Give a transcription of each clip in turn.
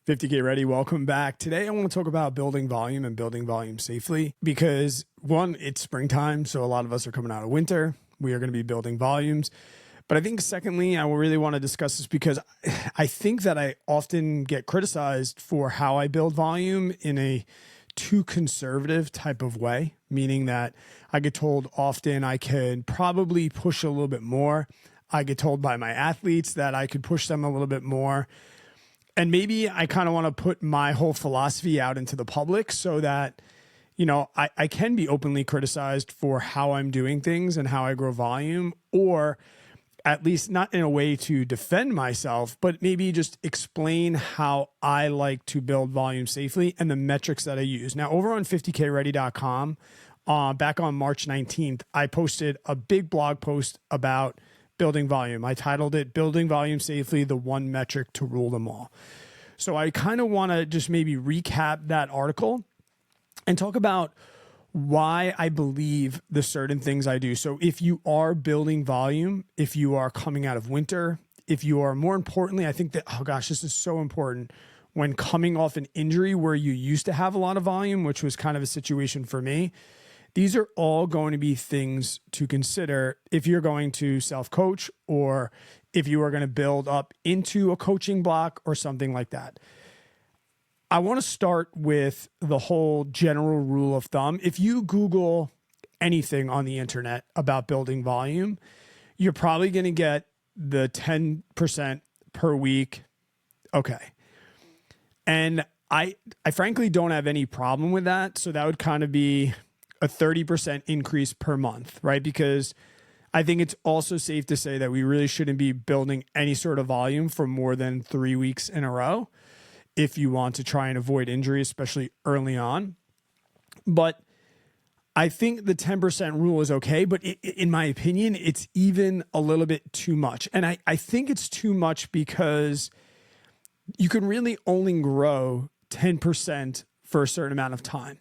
50K Ready, welcome back. Today I want to talk about building volume and building volume safely because one, it's springtime, so a lot of us are coming out of winter. We are going to be building volumes. But I think secondly, I really want to discuss this because I think that I often get criticized for how I build volume in a too conservative type of way, meaning that I get told often I could probably push a little bit more. I get told by my athletes that I could push them a little bit more. And maybe I kind of want to put my whole philosophy out into the public so that, I can be openly criticized for how I'm doing things and how I grow volume, or at least not in a way to defend myself, but maybe just explain how I like to build volume safely and the metrics that I use. Now, over on 50kready.com, back on March 19th, I posted a big blog post about building volume. I titled it Building Volume Safely, the One Metric to Rule Them All. So I kind of want to just maybe recap that article and talk about why I believe the certain things I do. So if you are building volume, if you are coming out of winter, if you are, more importantly, I think that, this is so important, when coming off an injury where you used to have a lot of volume, which was kind of a situation for me, these are all going to be things to consider if you're going to self-coach or if you are going to build up into a coaching block or something like that. I want to start with the whole general rule of thumb. If you Google anything on the internet about building volume, you're probably going to get the 10% per week. Okay. And I frankly don't have any problem with that. So that would kind of be a 30% increase per month, right? Because I think it's also safe to say that we really shouldn't be building any sort of volume for more than 3 weeks in a row if you want to try and avoid injury, especially early on. But I think the 10% rule is okay, but in my opinion, it's even a little bit too much. And I think it's too much because you can really only grow 10% for a certain amount of time.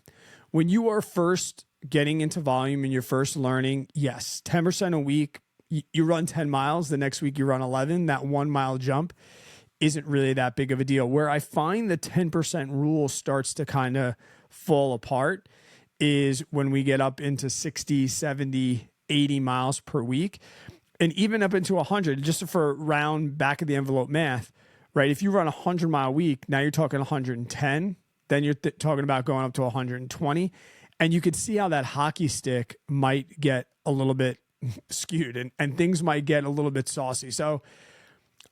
When you are first getting into volume and you're first learning, yes, 10% a week, you run 10 miles, the next week you run 11, that 1 mile jump isn't really that big of a deal. Where I find the 10% rule starts to kind of fall apart is when we get up into 60, 70, 80 miles per week, and even up into 100, just for round back of the envelope math, right? If you run a 100-mile week, now you're talking 110, then you're talking about going up to 120. And you could see how that hockey stick might get a little bit skewed and things might get a little bit saucy. So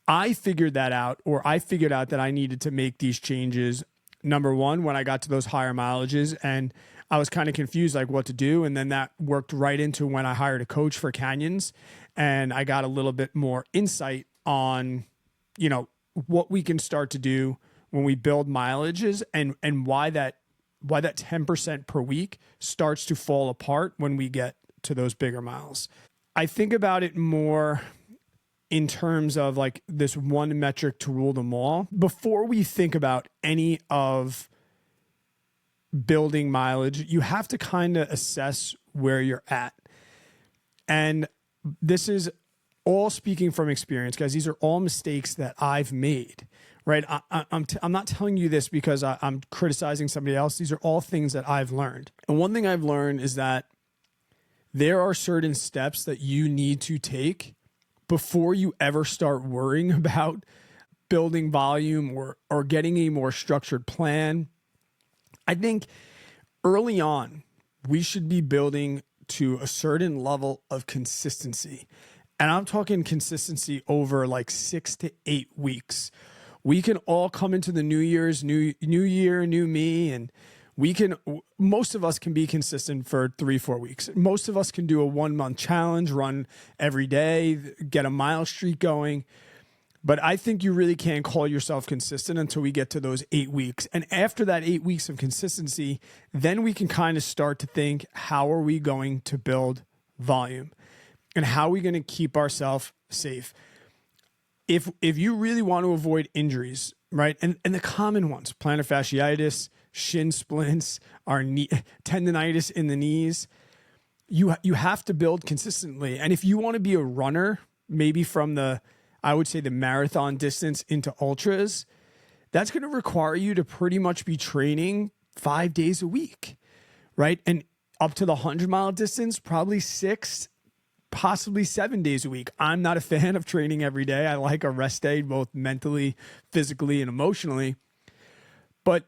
I figured that out, or I figured out that I needed to make these changes. Number one, when I got to those higher mileages and I was kind of confused, like what to do. And then that worked right into when I hired a coach for Canyons and I got a little bit more insight on, what we can start to do when we build mileages and why that 10% per week starts to fall apart when we get to those bigger miles. I think about it more in terms of like this one metric to rule them all. Before we think about any of building mileage, you have to kind of assess where you're at. And this is all speaking from experience, guys. These are all mistakes that I've made. Right. I'm not telling you this because I'm criticizing somebody else. These are all things that I've learned. And one thing I've learned is that there are certain steps that you need to take before you ever start worrying about building volume or getting a more structured plan. I think early on, we should be building to a certain level of consistency. And I'm talking consistency over like 6 to 8 weeks. We can all come into the New Year's, new year, new me, and most of us can be consistent for 3-4 weeks. Most of us can do a 1-month challenge, run every day, get a mile streak going. But I think you really can't call yourself consistent until we get to those 8 weeks. And after that 8 weeks of consistency, then we can kind of start to think, how are we going to build volume? And how are we going to keep ourselves safe? If you really want to avoid injuries, right, and the common ones, plantar fasciitis, shin splints, our knee, tendonitis in the knees, you have to build consistently. And if you want to be a runner, maybe from I would say the marathon distance into ultras, that's going to require you to pretty much be training 5 days a week, right? And up to the 100-mile distance, probably 6, possibly 7 days a week. I'm not a fan of training every day. I like a rest day, both mentally, physically, and emotionally. But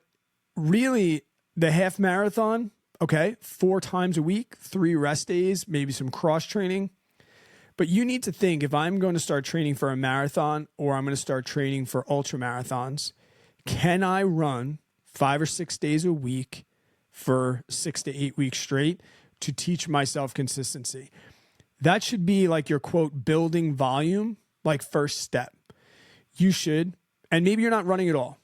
really, the half marathon, okay, 4 times a week, 3 rest days, maybe some cross training. But you need to think, if I'm going to start training for a marathon or I'm going to start training for ultra marathons, can I run 5 or 6 days a week for 6 to 8 weeks straight to teach myself consistency? That should be like your quote, building volume, like first step. You should, and maybe you're not running at all.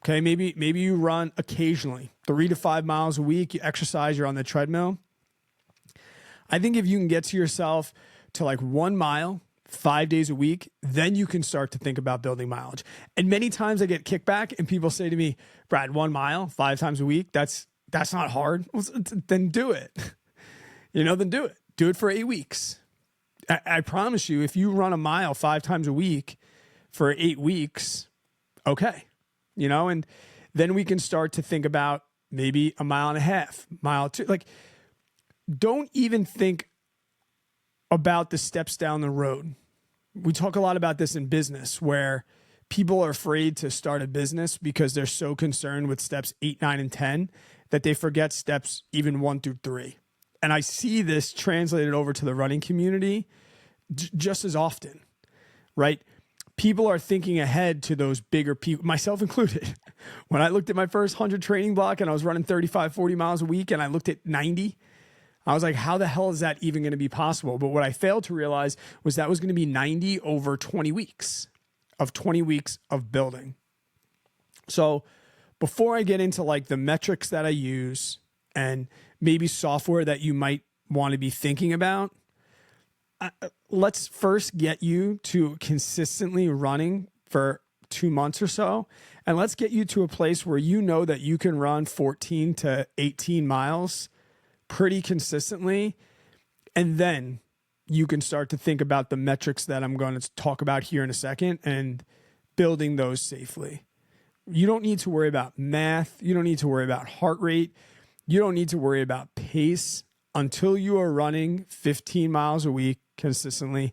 Okay, maybe you run occasionally, 3 to 5 miles a week, you exercise, you're on the treadmill. I think if you can get to yourself to like 1 mile, 5 days a week, then you can start to think about building mileage. And many times I get kickback and people say to me, Brad, 1 mile, 5 times a week, that's not hard. Well, then do it. Then do it. Do it for 8 weeks. I promise you, if you run a mile 5 times a week for 8 weeks, okay. And then we can start to think about maybe a mile and a half, mile 2. Like, don't even think about the steps down the road. We talk a lot about this in business, where people are afraid to start a business because they're so concerned with steps 8, 9, and 10 that they forget steps even 1 through 3. And I see this translated over to the running community just as often, right? People are thinking ahead to those bigger people, myself included. When I looked at my first 100 training block and I was running 35, 40 miles a week and I looked at 90, I was like, how the hell is that even going to be possible? But what I failed to realize was that was going to be 90 over 20 weeks of building. So before I get into like the metrics that I use and maybe software that you might want to be thinking about, let's first get you to consistently running for 2 months or so. And let's get you to a place where you know that you can run 14 to 18 miles pretty consistently. And then you can start to think about the metrics that I'm going to talk about here in a second and building those safely. You don't need to worry about math. You don't need to worry about heart rate. You don't need to worry about pace until you are running 15 miles a week consistently,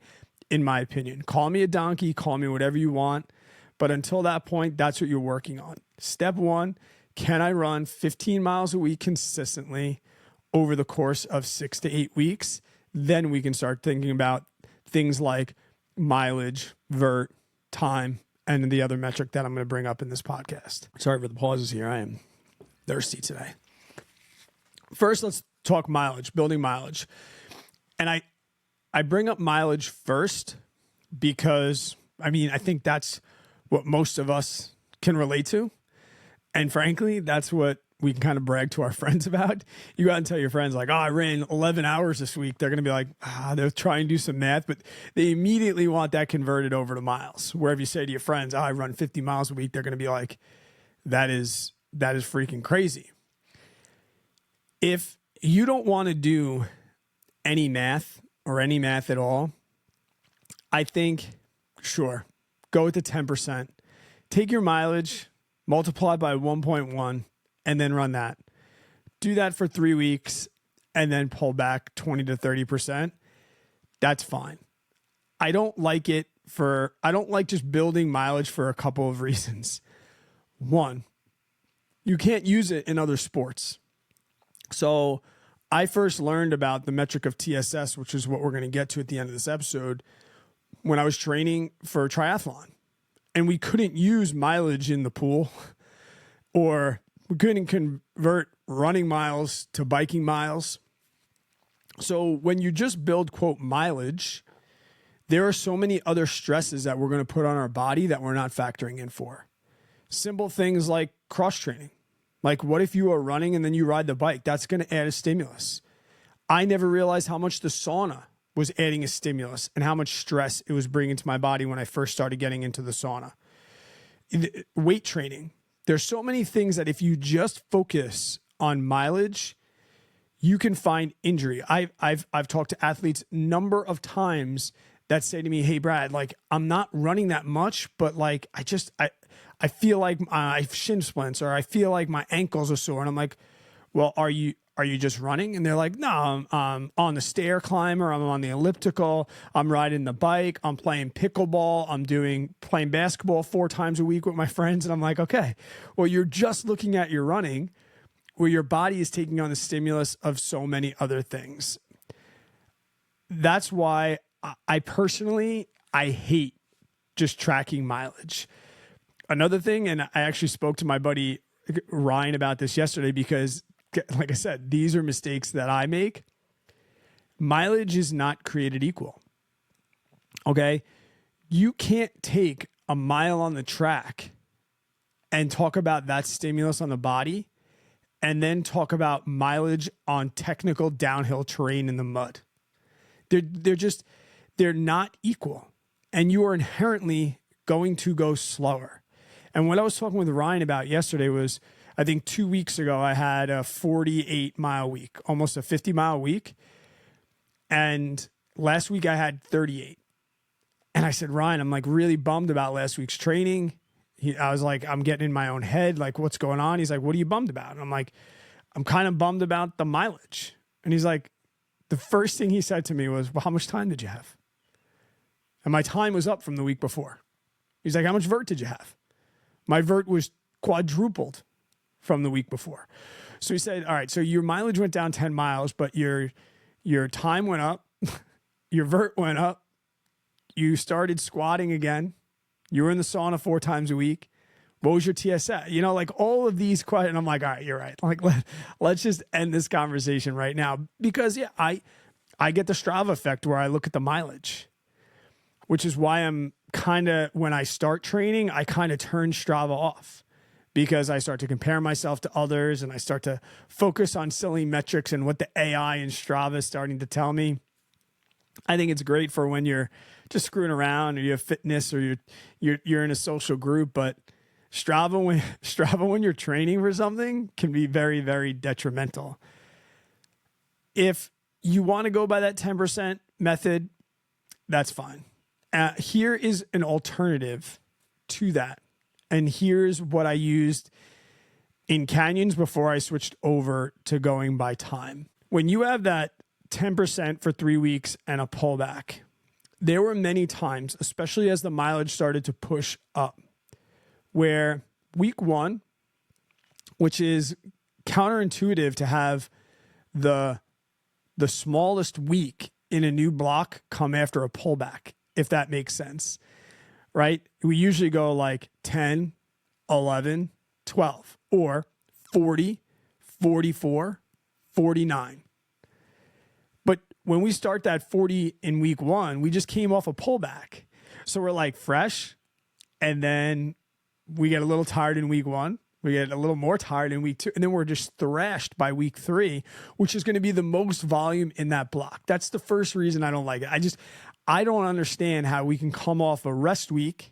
in my opinion. Call me a donkey, call me whatever you want. But until that point, that's what you're working on. Step 1, can I run 15 miles a week consistently over the course of 6 to 8 weeks? Then we can start thinking about things like mileage, vert, time, and the other metric that I'm going to bring up in this podcast. Sorry for the pauses here. I am thirsty today. First, let's talk mileage, building mileage. And I bring up mileage first because, I think that's what most of us can relate to. And frankly, that's what we can kind of brag to our friends about. You go out and tell your friends like, I ran 11 hours this week. They're going to be like, they'll try and do some math, but they immediately want that converted over to miles. Wherever you say to your friends, I run 50 miles a week, they're going to be like, that is freaking crazy. If you don't want to do any math or any math at all, I think, sure, go with the 10%. Take your mileage, multiply by 1.1, and then run that. Do that for 3 weeks, and then pull back 20 to 30%. That's fine. I don't like just building mileage for a couple of reasons. One, you can't use it in other sports. So I first learned about the metric of TSS, which is what we're going to get to at the end of this episode, when I was training for triathlon. And we couldn't use mileage in the pool, or we couldn't convert running miles to biking miles. So when you just build, quote, mileage, there are so many other stresses that we're going to put on our body that we're not factoring in for. Simple things like cross training. Like, what if you are running and then you ride the bike? That's going to add a stimulus. I never realized how much the sauna was adding a stimulus and how much stress it was bringing to my body when I first started getting into the sauna. Weight training. There's so many things that if you just focus on mileage, you can find injury. I've talked to athletes number of times that say to me, hey, Brad, like, I'm not running that much, but like, I I feel like I have shin splints, or I feel like my ankles are sore. And I'm like, well, are you just running? And they're like, no, I'm on the stair climber. I'm on the elliptical. I'm riding the bike. I'm playing pickleball. I'm playing basketball 4 times a week with my friends. And I'm like, okay, well, you're just looking at your running where your body is taking on the stimulus of so many other things. That's why I personally hate just tracking mileage. Another thing, and I actually spoke to my buddy Ryan about this yesterday, because like I said, these are mistakes that I make. Mileage is not created equal. Okay? You can't take a mile on the track and talk about that stimulus on the body and then talk about mileage on technical downhill terrain in the mud. They're not equal. And you are inherently going to go slower. And what I was talking with Ryan about yesterday was, I think 2 weeks ago, I had a 48-mile week, almost a 50-mile week. And last week I had 38. And I said, Ryan, I'm like really bummed about last week's training. I was like, I'm getting in my own head. Like, what's going on? He's like, what are you bummed about? And I'm like, I'm kind of bummed about the mileage. And he's like, the first thing he said to me was, well, how much time did you have? And my time was up from the week before. He's like, how much vert did you have? My vert was quadrupled from the week before. So he said, all right, so your mileage went down 10 miles, but your time went up, your vert went up, you started squatting again, you were in the sauna 4 times a week. What was your TSS? You know, like all of these questions. And I'm like, all right, you're right. Like, let's just end this conversation right now. Because yeah, I get the Strava effect where I look at the mileage, which is why I'm kind of, when I start training, I kind of turn Strava off, because I start to compare myself to others and I start to focus on silly metrics and what the AI and Strava is starting to tell me. I think it's great for when you're just screwing around, or you have fitness, or you're in a social group, but Strava when you're training for something can be very, very detrimental. If you want to go by that 10% method, that's fine. Here is an alternative to that. And here's what I used in canyons before I switched over to going by time. When you have that 10% for 3 weeks and a pullback, there were many times, especially as the mileage started to push up, where week 1, which is counterintuitive to have the smallest week in a new block come after a pullback, if that makes sense, right? We usually go like 10, 11, 12, or 40, 44, 49. But when we start that 40 in week 1, we just came off a pullback. So we're like fresh, and then we get a little tired in week 1. We get a little more tired in week 2, and then we're just thrashed by week 3, which is going to be the most volume in that block. That's the first reason I don't like it. I don't understand how we can come off a rest week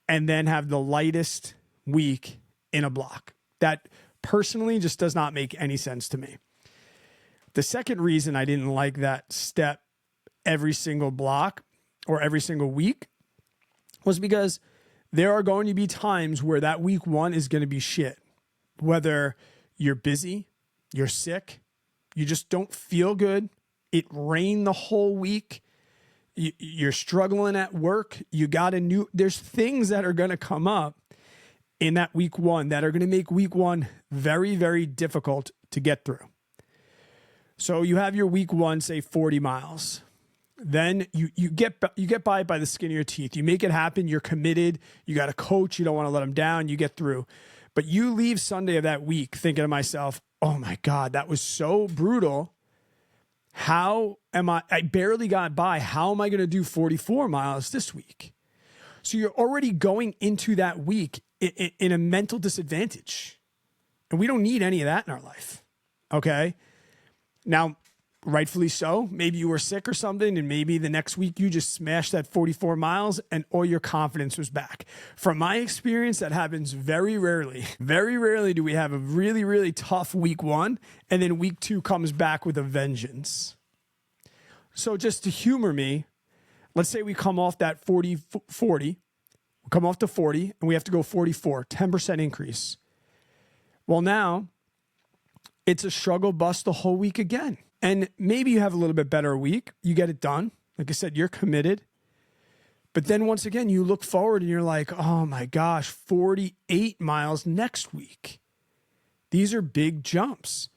and then have the lightest week in a block. That personally just does not make any sense to me. The second reason I didn't like that step every single block or every single week was because there are going to be times where that week 1 is going to be shit. Whether you're busy, you're sick, you just don't feel good, it rained the whole week, you're struggling at work, there's things that are going to come up in that week 1 that are going to make week 1 very, very difficult to get through. So you have your week 1, say 40 miles. Then you get by it by the skin of your teeth. You make it happen. You're committed. You got a coach. You don't want to let them down. You get through. But you leave Sunday of that week thinking to myself, oh my God, that was so brutal. I barely got by. How am I going to do 44 miles this week? So you're already going into that week in a mental disadvantage. And we don't need any of that in our life. Okay? Now, rightfully so. Maybe you were sick or something, and maybe the next week you just smashed that 44 miles and all your confidence was back. From my experience, that happens very rarely. Very rarely do we have a really, really tough week 1, and then week 2 comes back with a vengeance. So just to humor me, let's say we come off that 40, We come off to 40 and we have to go 44, 10% increase. Well, now it's a struggle bust the whole week again. And maybe you have a little bit better week. You get it done. Like I said, you're committed. But then once again, you look forward and you're like, oh my gosh, 48 miles next week. These are big jumps.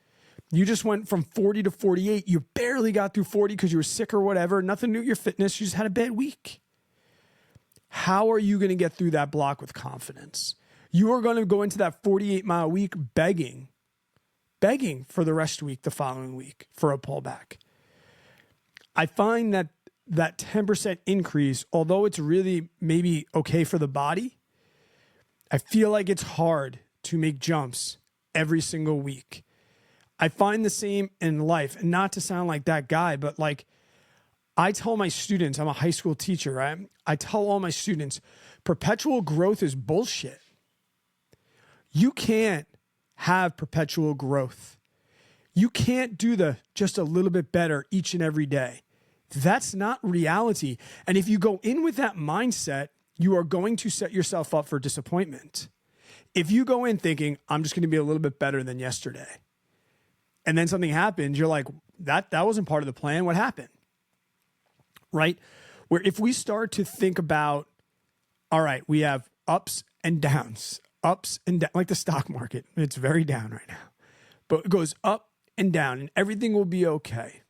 You just went from 40 to 48. You barely got through 40 because you were sick or whatever. Nothing to do with your fitness. You just had a bad week. How are you going to get through that block with confidence? You are going to go into that 48-mile week begging for the rest of the week, the following week, for a pullback. I find that 10% increase, although it's really maybe okay for the body, I feel like it's hard to make jumps every single week. I find the same in life, and not to sound like that guy, but like I tell my students, I'm a high school teacher, right? I tell all my students, perpetual growth is bullshit. You can't have perpetual growth. You can't do the just a little bit better each and every day. That's not reality. And if you go in with that mindset, you are going to set yourself up for disappointment. If you go in thinking, I'm just going to be a little bit better than yesterday, and then something happens, you're like, that wasn't part of the plan. What happened? Right? Where if we start to think about, all right, we have ups and downs, like the stock market. It's very down right now, but it goes up and down and everything will be okay.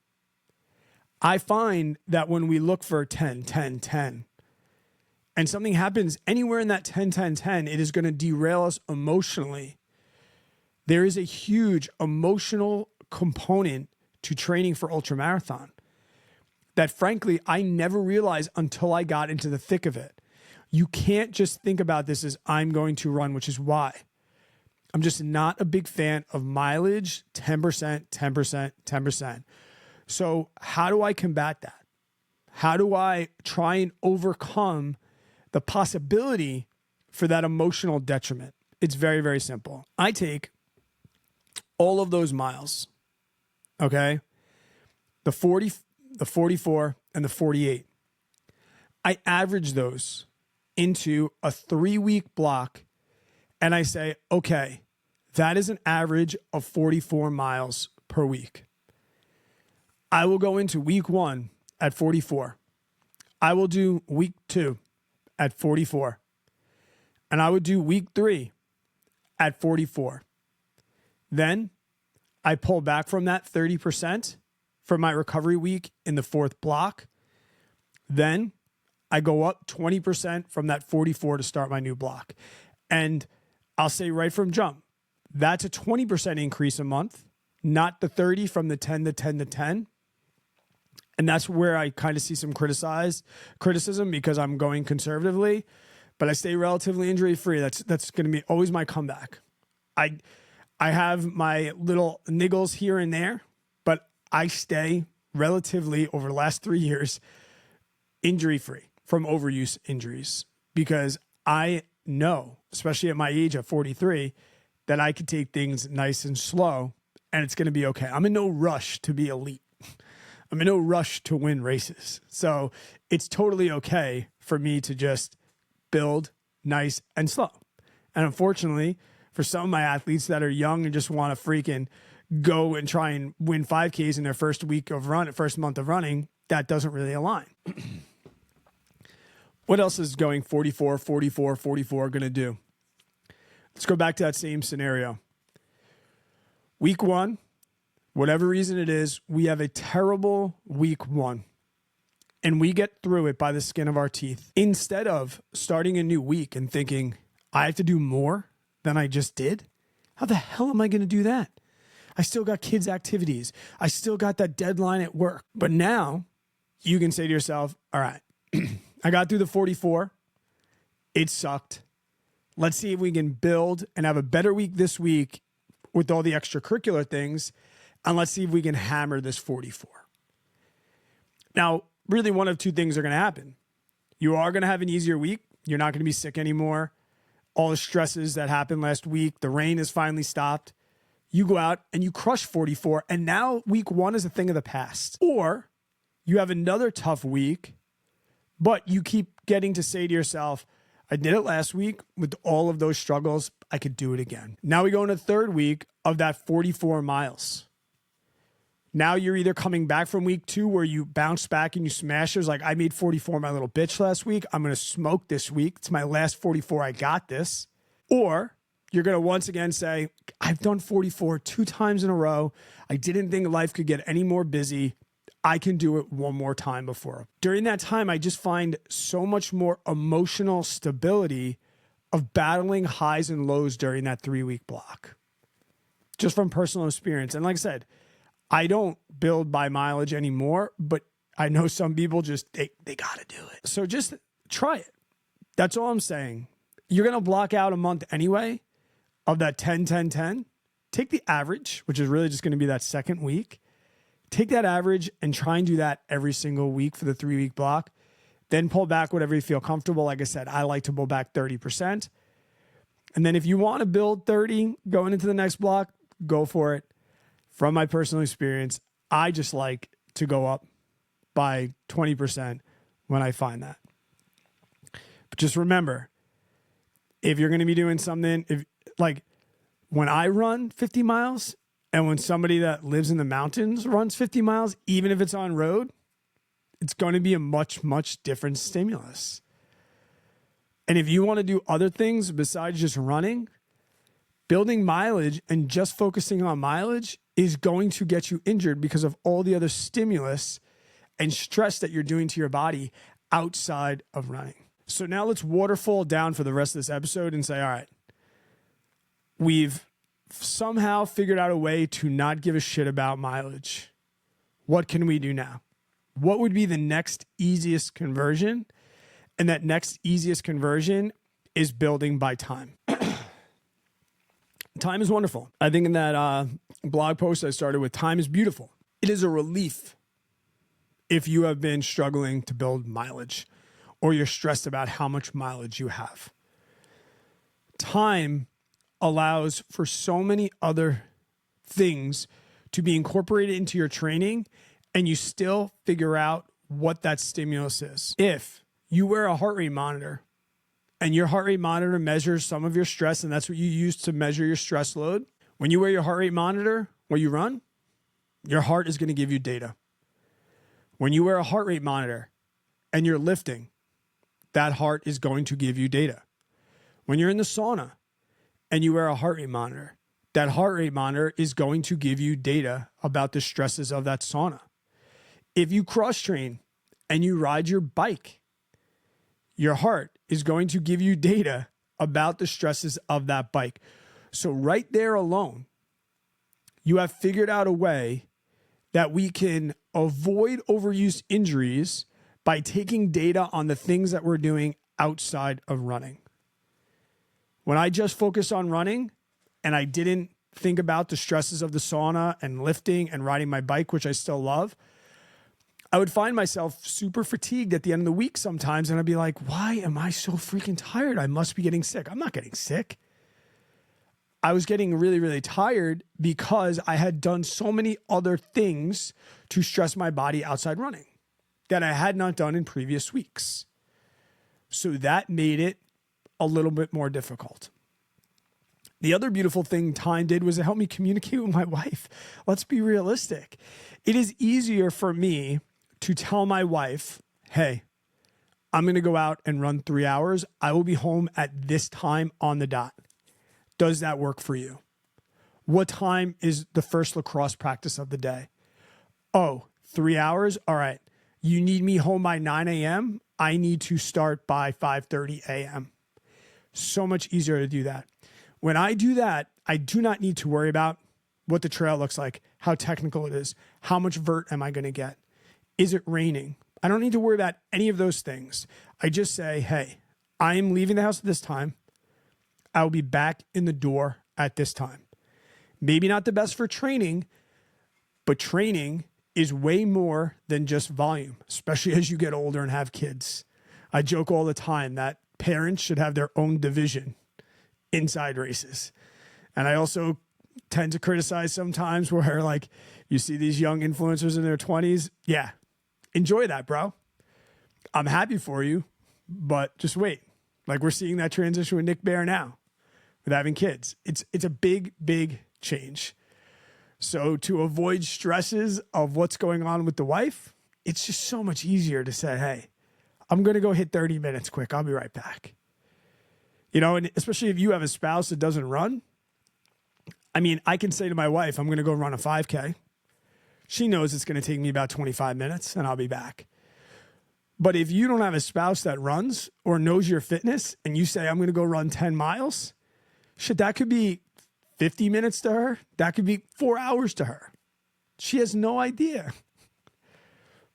I find that when we look for 10, 10, 10, and something happens anywhere in that 10, 10, 10, it is going to derail us emotionally. There is a huge emotional component to training for ultramarathon that, frankly, I never realized until I got into the thick of it. You can't just think about this as I'm going to run, which is why I'm just not a big fan of mileage, 10%, 10%, 10%. So how do I combat that? How do I try and overcome the possibility for that emotional detriment? It's very, very simple. I take all of those miles, okay? The 40, the 44, and the 48. I average those into a 3-week block, and I say, okay, that is an average of 44 miles per week. I will go into week 1 at 44. I will do week 2 at 44. And I would do week 3 at 44. Then I pull back from that 30% for my recovery week in the 4th block. Then I go up 20% from that 44 to start my new block. And I'll say right from jump, that's a 20% increase a month, not the 30 from the 10 to 10 to 10. And that's where I kind of see some criticism because I'm going conservatively, but I stay relatively injury free. That's going to be always my comeback. I have my little niggles here and there, but I stay relatively over the last 3 years injury free from overuse injuries because I know, especially at my age at 43, that I can take things nice and slow and it's going to be okay. I'm in no rush to be elite. I'm in no rush to win races. So it's totally okay for me to just build nice and slow. And unfortunately, for some of my athletes that are young and just want to freaking go and try and win 5Ks in their first month of running, that doesn't really align. What else is going 44, 44, 44 going to do? Let's go back to that same scenario. Week 1, whatever reason it is, we have a terrible week 1 and we get through it by the skin of our teeth. Instead of starting a new week and thinking, I have to do more than I just did. How the hell am I going to do that? I still got kids' activities. I still got that deadline at work. But now you can say to yourself, all right, I got through the 44. It sucked. Let's see if we can build and have a better week this week with all the extracurricular things. And let's see if we can hammer this 44. Now, really one of two things are going to happen. You are going to have an easier week. You're not going to be sick anymore. All the stresses that happened last week, the rain has finally stopped. You go out and you crush 44. And now week 1 is a thing of the past. Or you have another tough week, but you keep getting to say to yourself, I did it last week with all of those struggles. I could do it again. Now we go into the third week of that 44 miles. Now you're either coming back from week 2 where you bounce back and you smash. Like, I made 44 my little bitch last week. I'm going to smoke this week. It's my last 44. I got this. Or you're going to once again say, I've done 44 2 times in a row. I didn't think life could get any more busy. I can do it one more time before. During that time, I just find so much more emotional stability of battling highs and lows during that 3-week block. Just from personal experience. And like I said, I don't build by mileage anymore, but I know some people just, they got to do it. So just try it. That's all I'm saying. You're going to block out a month anyway of that 10, 10, 10. Take the average, which is really just going to be that second week. Take that average and try and do that every single week for the 3-week block. Then pull back whatever you feel comfortable. Like I said, I like to pull back 30%. And then if you want to build 30 going into the next block, go for it. From my personal experience, I just like to go up by 20% when I find that. But just remember, if you're going to be doing something, if like when I run 50 miles and when somebody that lives in the mountains runs 50 miles, even if it's on road, it's going to be a much, much different stimulus. And if you want to do other things besides just running, building mileage and just focusing on mileage is going to get you injured because of all the other stimulus and stress that you're doing to your body outside of running. So now let's waterfall down for the rest of this episode and say, all right, we've somehow figured out a way to not give a shit about mileage. What can we do now? What would be the next easiest conversion? And that next easiest conversion is building by time. Time is wonderful. I think in that blog post I started with, time is beautiful. It is a relief if you have been struggling to build mileage or you're stressed about how much mileage you have. Time allows for so many other things to be incorporated into your training and you still figure out what that stimulus is. If you wear a heart rate monitor and your heart rate monitor measures some of your stress, and that's what you use to measure your stress load. When you wear your heart rate monitor when you run, your heart is going to give you data. When you wear a heart rate monitor and you're lifting, that heart is going to give you data. When you're in the sauna and you wear a heart rate monitor, that heart rate monitor is going to give you data about the stresses of that sauna. If you cross train and you ride your bike, your heart is going to give you data about the stresses of that bike. So right there alone, you have figured out a way that we can avoid overuse injuries by taking data on the things that we're doing outside of running. When I just focused on running and I didn't think about the stresses of the sauna and lifting and riding my bike, which I still love, I would find myself super fatigued at the end of the week sometimes. And I'd be like, why am I so freaking tired? I must be getting sick. I'm not getting sick. I was getting really, really tired because I had done so many other things to stress my body outside running that I had not done in previous weeks. So that made it a little bit more difficult. The other beautiful thing time did was it helped me communicate with my wife. Let's be realistic. It is easier for me to tell my wife, hey, I'm going to go out and run 3 hours. I will be home at this time on the dot. Does that work for you? What time is the first lacrosse practice of the day? Oh, 3 hours? All right. You need me home by 9 a.m.? I need to start by 5:30 a.m. So much easier to do that. When I do that, I do not need to worry about what the trail looks like, how technical it is, how much vert am I going to get? Is it raining? I don't need to worry about any of those things. I just say, hey, I am leaving the house at this time. I will be back in the door at this time. Maybe not the best for training, but training is way more than just volume, especially as you get older and have kids. I joke all the time that parents should have their own division inside races. And I also tend to criticize sometimes where like you see these young influencers in their 20s. Yeah, enjoy that, bro. I'm happy for you, but just wait. Like we're seeing that transition with Nick Bear now with having kids. It's a big, big change. So to avoid stresses of what's going on with the wife, it's just so much easier to say, hey, I'm going to go hit 30 minutes quick. I'll be right back. You know, and especially if you have a spouse that doesn't run. I mean, I can say to my wife, I'm going to go run a 5K. She knows it's going to take me about 25 minutes and I'll be back. But if you don't have a spouse that runs or knows your fitness and you say, I'm going to go run 10 miles, shit, that could be 50 minutes to her. That could be 4 hours to her. She has no idea.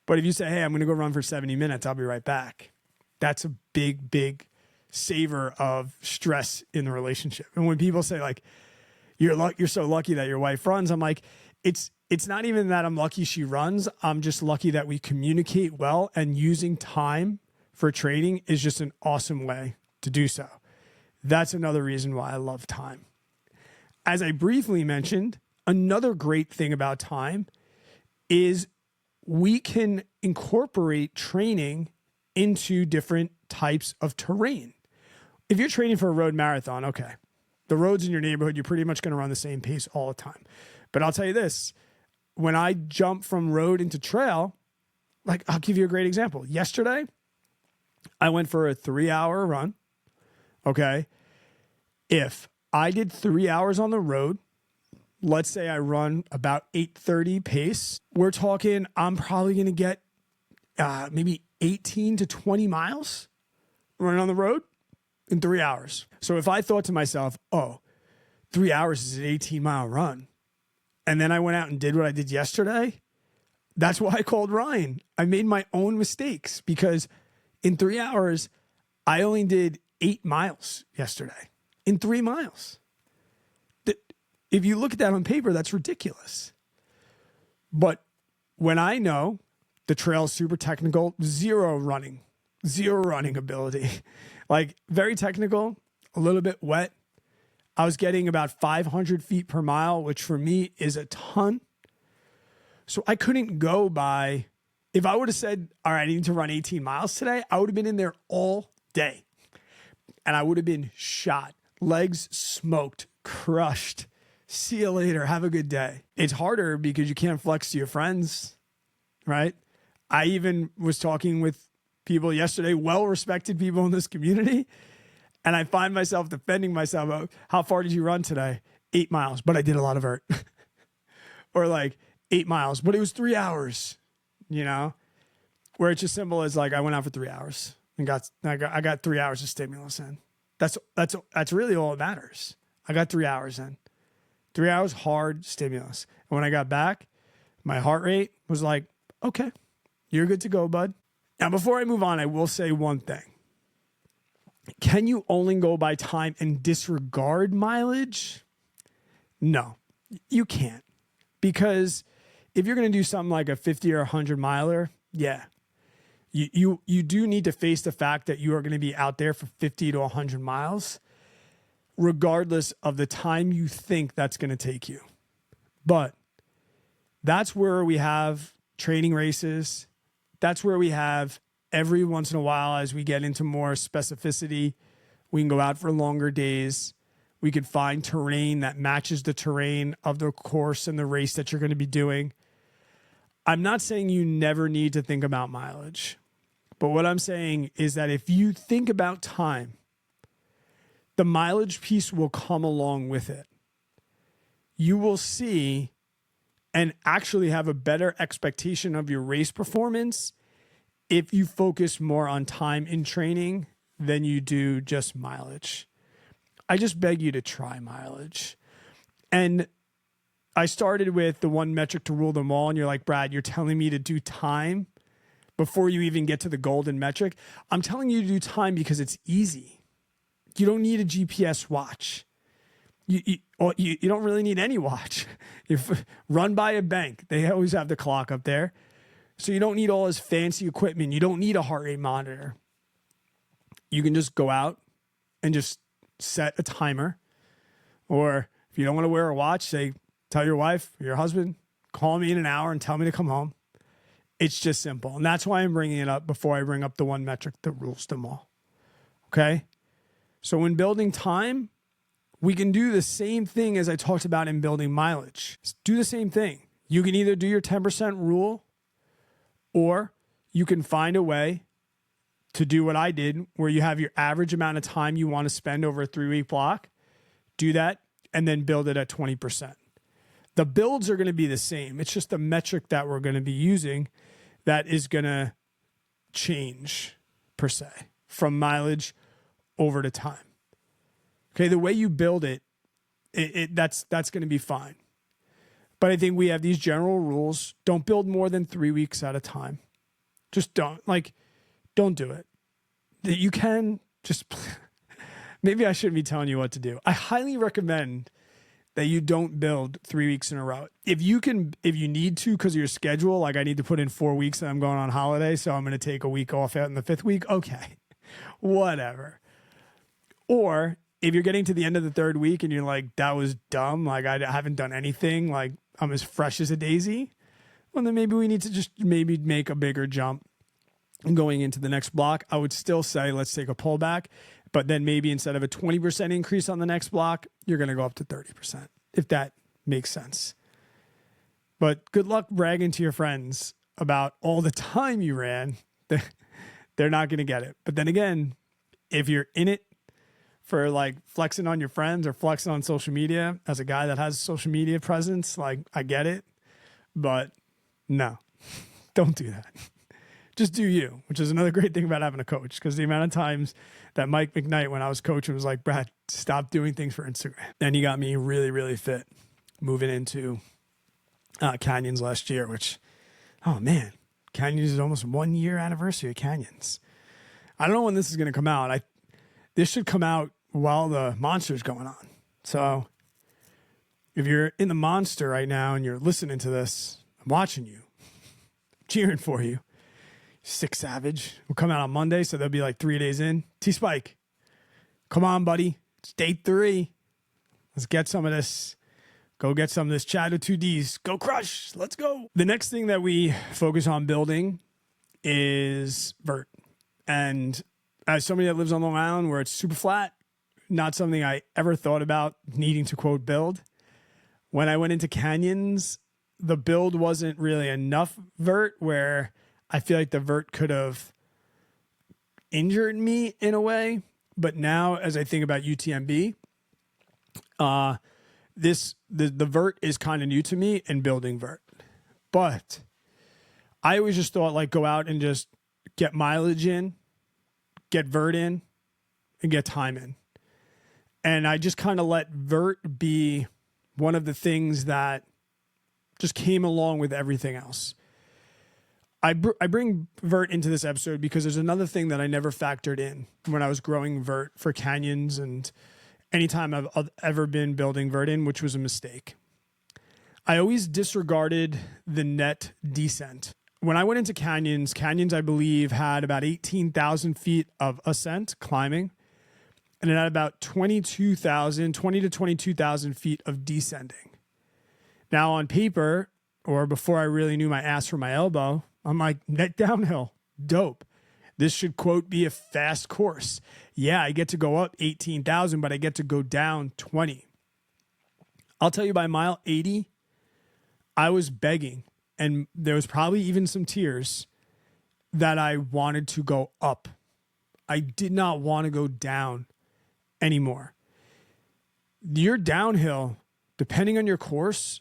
But if you say, hey, I'm going to go run for 70 minutes, I'll be right back. That's a big, big saver of stress in the relationship. And when people say like, you're so lucky that your wife runs, I'm like, it's not even that I'm lucky she runs. I'm just lucky that we communicate well, and using time for training is just an awesome way to do so. That's another reason why I love time. As I briefly mentioned, another great thing about time is we can incorporate training into different types of terrain. If you're training for a road marathon, okay, the roads in your neighborhood, you're pretty much going to run the same pace all the time. But I'll tell you this, when I jump from road into trail, like I'll give you a great example. Yesterday, I went for a 3-hour run. Okay. If I did 3 hours on the road, let's say I run about 8:30 pace, we're talking, I'm probably going to get maybe 18 to 20 miles running on the road in 3 hours. So if I thought to myself, oh, 3 hours is an 18-mile run, and then I went out and did what I did yesterday, that's why I called Ryan. I made my own mistakes because in 3 hours, I only did 8 miles yesterday in 3 miles. If you look at that on paper, that's ridiculous. But when I know the trail is super technical, zero running ability, like very technical, a little bit wet. I was getting about 500 feet per mile, which for me is a ton. So I couldn't go by, if I would have said, all right, I need to run 18 miles today, I would have been in there all day. And I would have been shot, legs smoked, crushed. See you later. Have a good day. It's harder because you can't flex to your friends, right? I even was talking with people yesterday, well-respected people in this community, and I find myself defending myself about, how far did you run today? 8 miles, but I did a lot of vert. Or like 8 miles, but it was 3 hours, you know, where it's just simple as like, I went out for 3 hours and I got 3 hours of stimulus in. That's really all that matters. I got 3 hours in. 3 hours hard stimulus. And when I got back, my heart rate was like, okay, you're good to go, bud. Now, before I move on, I will say one thing. Can you only go by time and disregard mileage? No, you can't. Because if you're going to do something like a 50 or 100 miler, yeah, you do need to face the fact that you are going to be out there for 50 to 100 miles. Regardless of the time you think that's going to take you. But that's where we have training races. That's where we have every once in a while, as we get into more specificity, we can go out for longer days. We could find terrain that matches the terrain of the course and the race that you're going to be doing. I'm not saying you never need to think about mileage. But what I'm saying is that if you think about time, the mileage piece will come along with it. You will see and actually have a better expectation of your race performance if you focus more on time in training than you do just mileage. I just beg you to try mileage. And I started with the one metric to rule them all, and you're like, Brad, you're telling me to do time before you even get to the golden metric. I'm telling you to do time because it's easy. You don't need a GPS watch. You don't really need any watch. You run by a bank. They always have the clock up there. So you don't need all this fancy equipment. You don't need a heart rate monitor. You can just go out and just set a timer. Or if you don't want to wear a watch, tell your wife or your husband, call me in an hour and tell me to come home. It's just simple. And that's why I'm bringing it up before I bring up the one metric that rules them all. Okay? So in building time, we can do the same thing as I talked about in building mileage. Do the same thing. You can either do your 10% rule, or you can find a way to do what I did, where you have your average amount of time you want to spend over a 3-week block. Do that and then build it at 20%. The builds are going to be the same. It's just the metric that we're going to be using that is going to change, per se, from mileage over to time. Okay, the way you build it, that's going to be fine. But I think we have these general rules. Don't build more than 3 weeks at a time. Just don't do it. You can just, maybe I shouldn't be telling you what to do. I highly recommend that you don't build 3 weeks in a row. If you need to, because of your schedule, like I need to put in 4 weeks and I'm going on holiday, so I'm going to take a week off out in the 5th week. Okay, whatever. Or if you're getting to the end of the 3rd week and you're like, that was dumb, like I haven't done anything, like I'm as fresh as a daisy, well, then maybe we need to just maybe make a bigger jump going into the next block. I would still say, let's take a pullback, but then maybe instead of a 20% increase on the next block, you're going to go up to 30%, if that makes sense. But good luck bragging to your friends about all the time you ran. They're not going to get it. But then again, if you're in it for like flexing on your friends or flexing on social media, as a guy that has social media presence, like I get it, but no, don't do that. Just do you, which is another great thing about having a coach, because the amount of times that Mike McKnight, when I was coaching, was like, Brad, stop doing things for Instagram. And he got me really, really fit moving into Canyons last year, which, oh man, Canyons is almost 1 year anniversary of Canyons. I don't know when this is going to come out. This should come out while the Monster's going on. So if you're in the Monster right now and you're listening to this, I'm watching you, cheering for you. Sick Savage will come out on Monday, so they'll be like 3 days in. T-Spike, come on, buddy. It's day 3. Let's get some of this. Go get some of this Chad with 2 Ds. Go crush. Let's go. The next thing that we focus on building is vert. And as somebody that lives on Long Island where it's super flat, not something I ever thought about needing to, quote, build. When I went into Canyons, the build wasn't really enough vert, where I feel like the vert could have injured me in a way. But now, as I think about UTMB, the vert is kind of new to me and building vert. But I always just thought, like, go out and just get mileage in, get vert in, and get time in. And I just kind of let vert be one of the things that just came along with everything else. I bring vert into this episode because there's another thing that I never factored in when I was growing vert for Canyons and anytime I've ever been building vert in, which was a mistake. I always disregarded the net descent. When I went into Canyons, I believe had about 18,000 feet of ascent climbing, and it had about 20 to 22,000 feet of descending. Now on paper, or before I really knew my ass from my elbow, I'm like, net downhill, dope. This should, quote, be a fast course. Yeah, I get to go up 18,000, but I get to go down 20. I'll tell you, by mile 80, I was begging, and there was probably even some tears, that I wanted to go up. I did not want to go down anymore. Your downhill, depending on your course,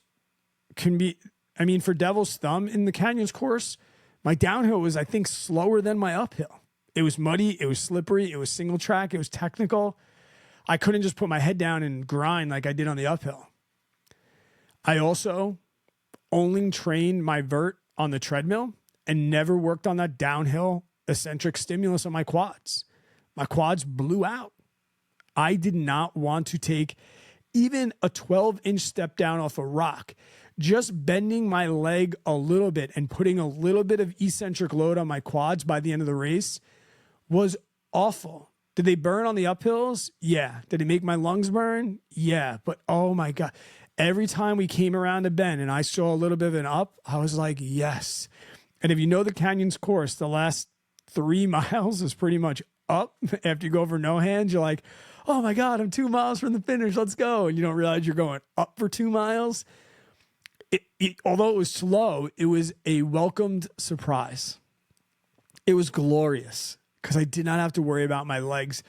can be, I mean, for Devil's Thumb in the Canyons course, my downhill was, I think, slower than my uphill. It was muddy, it was slippery, it was single track, it was technical. I couldn't just put my head down and grind like I did on the uphill. I also only trained my vert on the treadmill and never worked on that downhill eccentric stimulus on my quads. My quads blew out. I did not want to take even a 12-inch step down off a rock. Just bending my leg a little bit and putting a little bit of eccentric load on my quads by the end of the race was awful. Did they burn on the uphills? Yeah. Did it make my lungs burn? Yeah. But oh my God. Every time we came around a bend and I saw a little bit of an up, I was like, yes. And if you know the Canyons course, the last 3 miles is pretty much up. After you go over no hands, you're like, oh my God, I'm 2 miles from the finish. Let's go. And you don't realize you're going up for 2 miles. Although it was slow, it was a welcomed surprise. It was glorious because I did not have to worry about my legs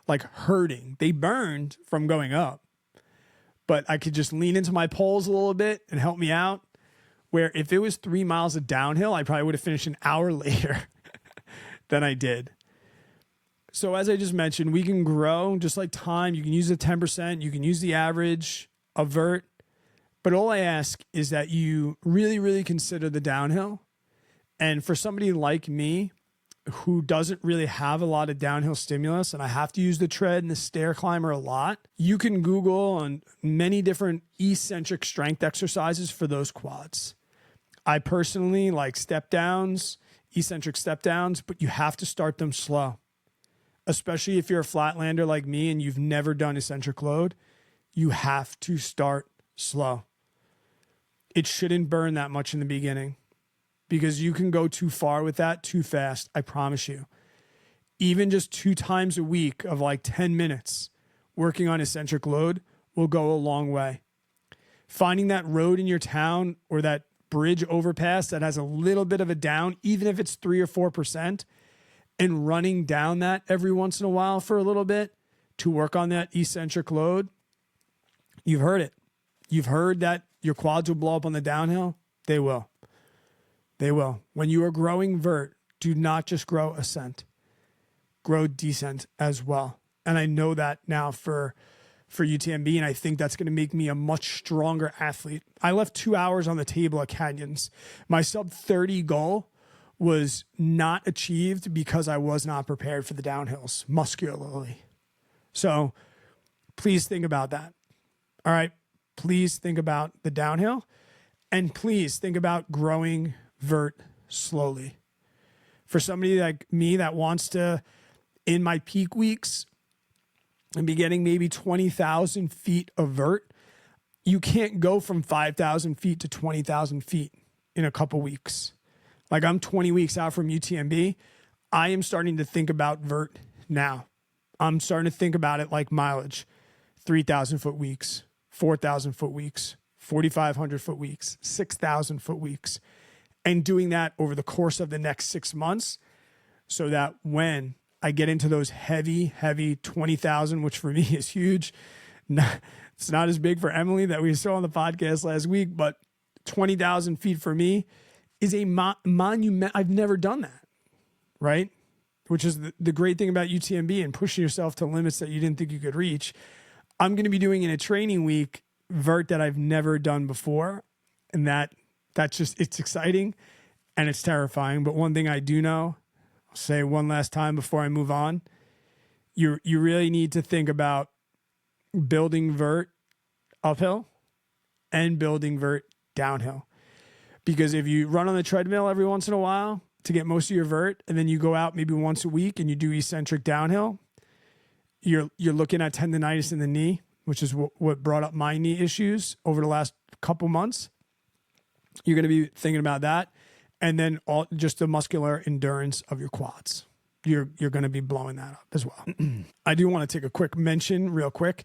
like hurting. They burned from going up, but I could just lean into my poles a little bit and help me out. Where if it was 3 miles of downhill, I probably would have finished an hour later than I did. So as I just mentioned, we can grow just like time. You can use the 10%. You can use the average of vert. But all I ask is that you really, really consider the downhill. And for somebody like me who doesn't really have a lot of downhill stimulus, and I have to use the tread and the stair climber a lot, you can Google on many different eccentric strength exercises for those quads. I personally like step downs, eccentric step downs, but you have to start them slow. Especially if you're a flatlander like me and you've never done eccentric load, you have to start slow. It shouldn't burn that much in the beginning because you can go too far with that too fast, I promise you. Even just 2 times a week of like 10 minutes working on eccentric load will go a long way. Finding that road in your town or that bridge overpass that has a little bit of a down, even if it's 3 or 4%, and running down that every once in a while for a little bit to work on that eccentric load, you've heard it. You've heard that your quads will blow up on the downhill. They will. They will. When you are growing vert, do not just grow ascent. Grow descent as well. And I know that now for UTMB, and I think that's going to make me a much stronger athlete. I left 2 hours on the table at Canyons. My sub 30 goal was not achieved because I was not prepared for the downhills muscularly. So please think about that. All right. Please think about the downhill, and please think about growing vert slowly. For somebody like me that wants to, in my peak weeks, and be getting maybe 20,000 feet of vert, you can't go from 5,000 feet to 20,000 feet in a couple weeks. Like I'm 20 weeks out from UTMB. I am starting to think about vert now. I'm starting to think about it like mileage, 3,000 foot weeks, 4,000 foot weeks, 4,500 foot weeks, 6,000 foot weeks, and doing that over the course of the next 6 months so that when I get into those heavy 20,000, which for me is huge. It's not as big for Emily that we saw on the podcast last week, but 20,000 feet for me is a monument. I've never done that, right? Which is the great thing about UTMB and pushing yourself to limits that you didn't think you could reach. I'm going to be doing in a training week vert that I've never done before. And that's just, it's exciting and it's terrifying. But one thing I do know, I'll say one last time before I move on, you really need to think about building vert uphill and building vert downhill. Because if you run on the treadmill every once in a while to get most of your vert, and then you go out maybe once a week and you do eccentric downhill, you're looking at tendonitis in the knee, which is what brought up my knee issues over the last couple months. You're going to be thinking about that. And then just the muscular endurance of your quads. You're going to be blowing that up as well. I do want to take a quick mention real quick.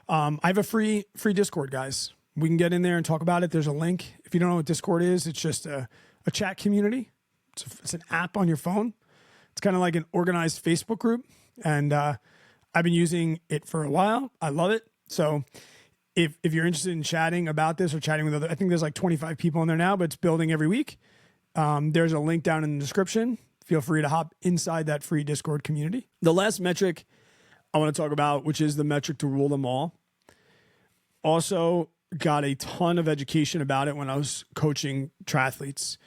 I have a free Discord, guys. We can get in there and talk about it. There's a link. If you don't know what Discord is, it's just a chat community. It's an app on your phone. It's kind of like an organized Facebook group. And I've been using it for a while. I love it. So if you're interested in chatting about this or chatting with I think there's like 25 people in there now, but it's building every week. There's a link down in the description. Feel free to hop inside that free Discord community. The last metric I want to talk about, which is the metric to rule them all. Also got a ton of education about it when I was coaching triathletes.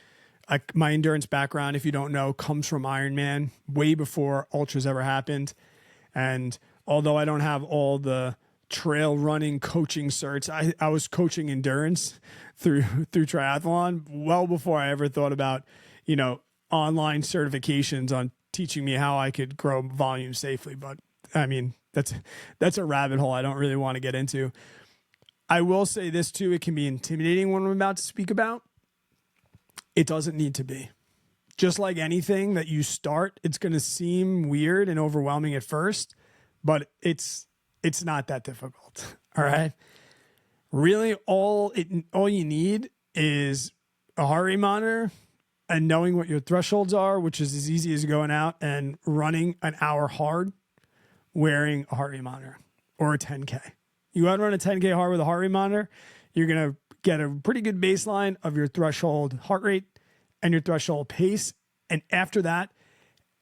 My endurance background, if you don't know, comes from Ironman way before ultras ever happened. And although I don't have all the trail running coaching certs, I was coaching endurance through triathlon well before I ever thought about, online certifications on teaching me how I could grow volume safely. But I mean, that's a rabbit hole I don't really want to get into. I will say this too, it can be intimidating when I'm about to speak about. It doesn't need to be. Just like anything that you start, it's going to seem weird and overwhelming at first, but it's It's not that difficult. All right. Really, all you need is a heart rate monitor and knowing what your thresholds are, which is as easy as going out and running an hour hard wearing a heart rate monitor or a 10K. You go out and run a 10K hard with a heart rate monitor, you're going to get a pretty good baseline of your threshold heart rate and your threshold pace. And after that,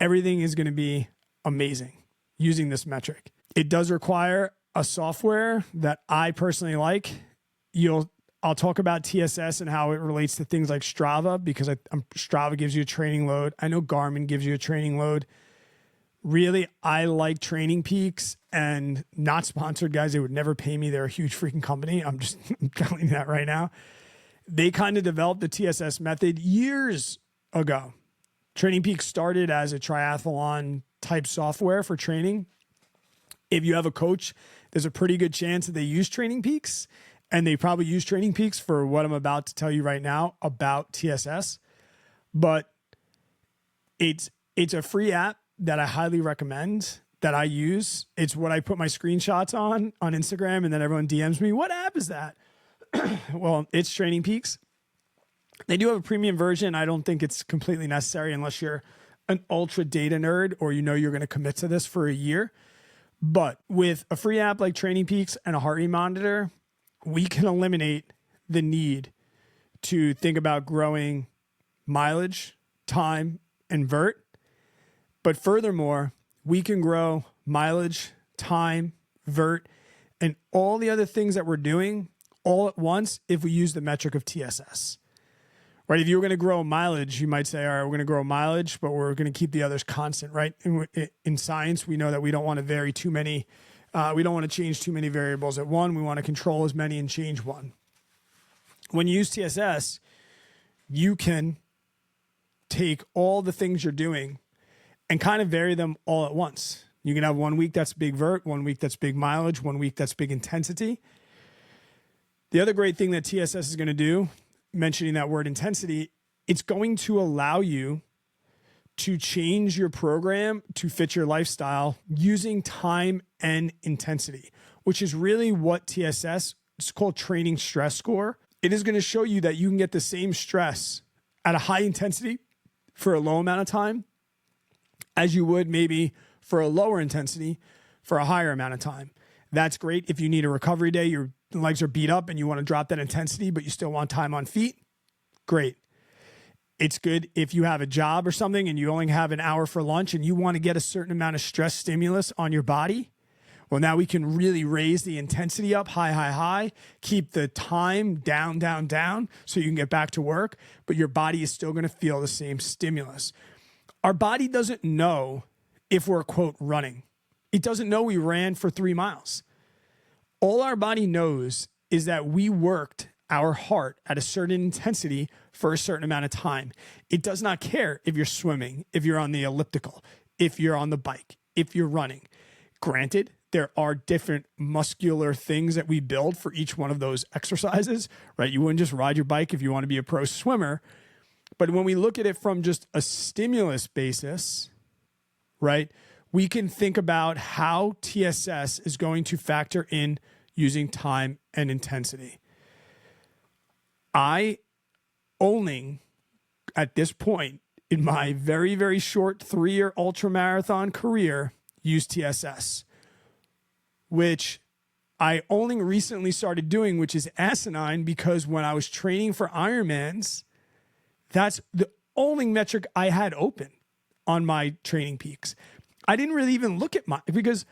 everything is going to be amazing using this metric. It does require a software that I personally like. I'll talk about TSS and how it relates to things like Strava, because Strava gives you a training load. I know Garmin gives you a training load. Really, I like Training Peaks, and not sponsored, guys. They would never pay me. They're a huge freaking company. I'm telling you that right now. They kind of developed the TSS method years ago. Training Peaks started as a triathlon type software for training. If you have a coach, there's a pretty good chance that they use Training Peaks, and they probably use Training Peaks for what I'm about to tell you right now about TSS. But it's a free app that I highly recommend, that I use. It's what I put my screenshots on Instagram, and then everyone DMs me, what app is that? Well, it's Training Peaks. They do have a premium version. I don't think it's completely necessary unless you're an ultra data nerd or you're going to commit to this for a year. But with a free app like Training Peaks and a heart rate monitor, we can eliminate the need to think about growing mileage, time, and vert. But furthermore, we can grow mileage, time, vert, and all the other things that we're doing all at once if we use the metric of TSS. Right? If you were going to grow mileage, you might say, all right, we're going to grow mileage, but we're going to keep the others constant, right? In science, we know that we don't want to vary too many. We don't want to change too many variables at one. We want to control as many and change one. When you use TSS, you can take all the things you're doing and kind of vary them all at once. You can have 1 week that's big vert, 1 week that's big mileage, 1 week that's big intensity. The other great thing that TSS is going to do, mentioning that word intensity, it's going to allow you to change your program to fit your lifestyle using time and intensity, which is really what TSS is called, training stress score. It is going to show you that you can get the same stress at a high intensity for a low amount of time as you would maybe for a lower intensity for a higher amount of time. That's great if you need a recovery day, your legs are beat up and you want to drop that intensity, but you still want time on feet. Great. It's good if you have a job or something and you only have an hour for lunch and you want to get a certain amount of stress stimulus on your body. Well, now we can really raise the intensity up high, keep the time down, so you can get back to work, but your body is still going to feel the same stimulus. Our body doesn't know if we're, quote, running. It doesn't know we ran for 3 miles. All our body knows is that we worked our heart at a certain intensity for a certain amount of time. It does not care if you're swimming, if you're on the elliptical, if you're on the bike, if you're running. Granted, there are different muscular things that we build for each one of those exercises, right? You wouldn't just ride your bike if you want to be a pro swimmer. But when we look at it from just a stimulus basis, right, we can think about how TSS is going to factor in using time and intensity. I only, at this point in my very, very short 3-year ultramarathon career, use TSS, which I only recently started doing, which is asinine, because when I was training for Ironmans, that's the only metric I had open on my Training Peaks. I didn't really even look at because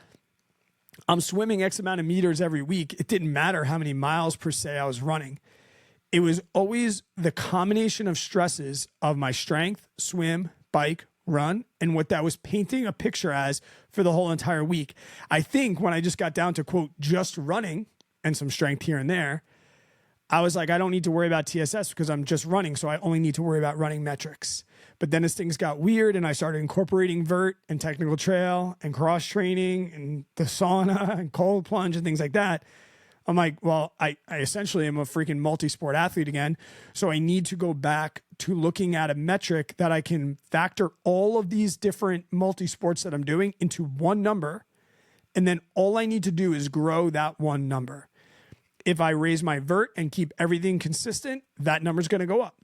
I'm swimming X amount of meters every week. It didn't matter how many miles per se I was running. It was always the combination of stresses of my strength, swim, bike, run, and what that was painting a picture as for the whole entire week. I think when I just got down to, quote, just running and some strength here and there, I was like, I don't need to worry about TSS because I'm just running, so I only need to worry about running metrics. But then as things got weird and I started incorporating vert and technical trail and cross training and the sauna and cold plunge and things like that, I'm like, well, I essentially am a freaking multi-sport athlete again. So I need to go back to looking at a metric that I can factor all of these different multi-sports that I'm doing into one number And then all I need to do is grow that one number. If I raise my vert and keep everything consistent, that number's going to go up.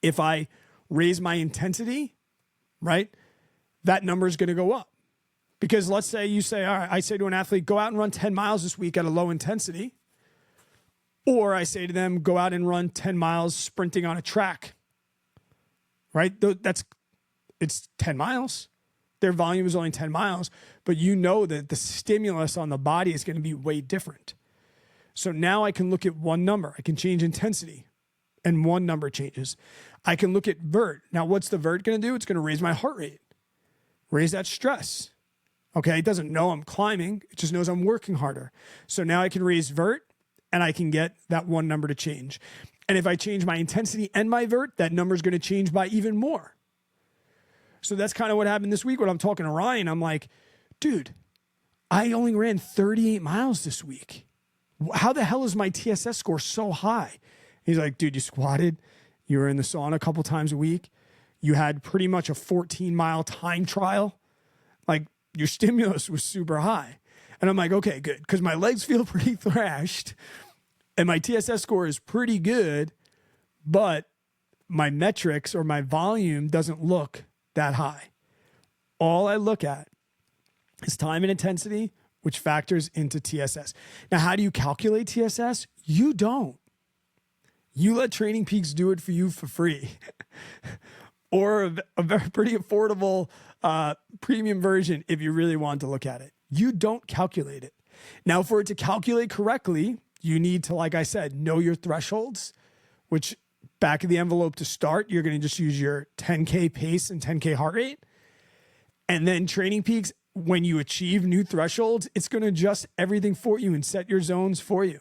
If I raise my intensity, right, that number is going to go up. Because let's say you say, all right, I say to an athlete, go out and run 10 miles this week at a low intensity. Or I say to them, go out and run 10 miles sprinting on a track, right? It's 10 miles. Their volume is only 10 miles, but you know that the stimulus on the body is going to be way different. So now I can look at one number. I can change intensity and one number changes. I can look at vert. Now, what's the vert going to do? It's going to raise my heart rate, raise that stress. Okay, it doesn't know I'm climbing. It just knows I'm working harder. So now I can raise vert and I can get that one number to change. And if I change my intensity and my vert, that number is going to change by even more. So that's kind of what happened this week when I'm talking to Ryan. I'm like, dude, I only ran 38 miles this week. How the hell is my TSS score so high? He's like, dude, you squatted. You were in the sauna a couple times a week. You had pretty much a 14-mile time trial. Like, your stimulus was super high. And I'm like, okay, good. Because my legs feel pretty thrashed and my TSS score is pretty good, but my metrics or my volume doesn't look that high. All I look at is time and intensity, which factors into TSS. Now, how do you calculate TSS? You don't. You let Training Peaks do it for you for free. Or a very pretty affordable premium version if you really want to look at it. You don't calculate it. Now, for it to calculate correctly, you need to, like I said, know your thresholds, which back of the envelope to start, you're going to just use your 10K pace and 10K heart rate. And then Training Peaks, when you achieve new thresholds, it's going to adjust everything for you and set your zones for you.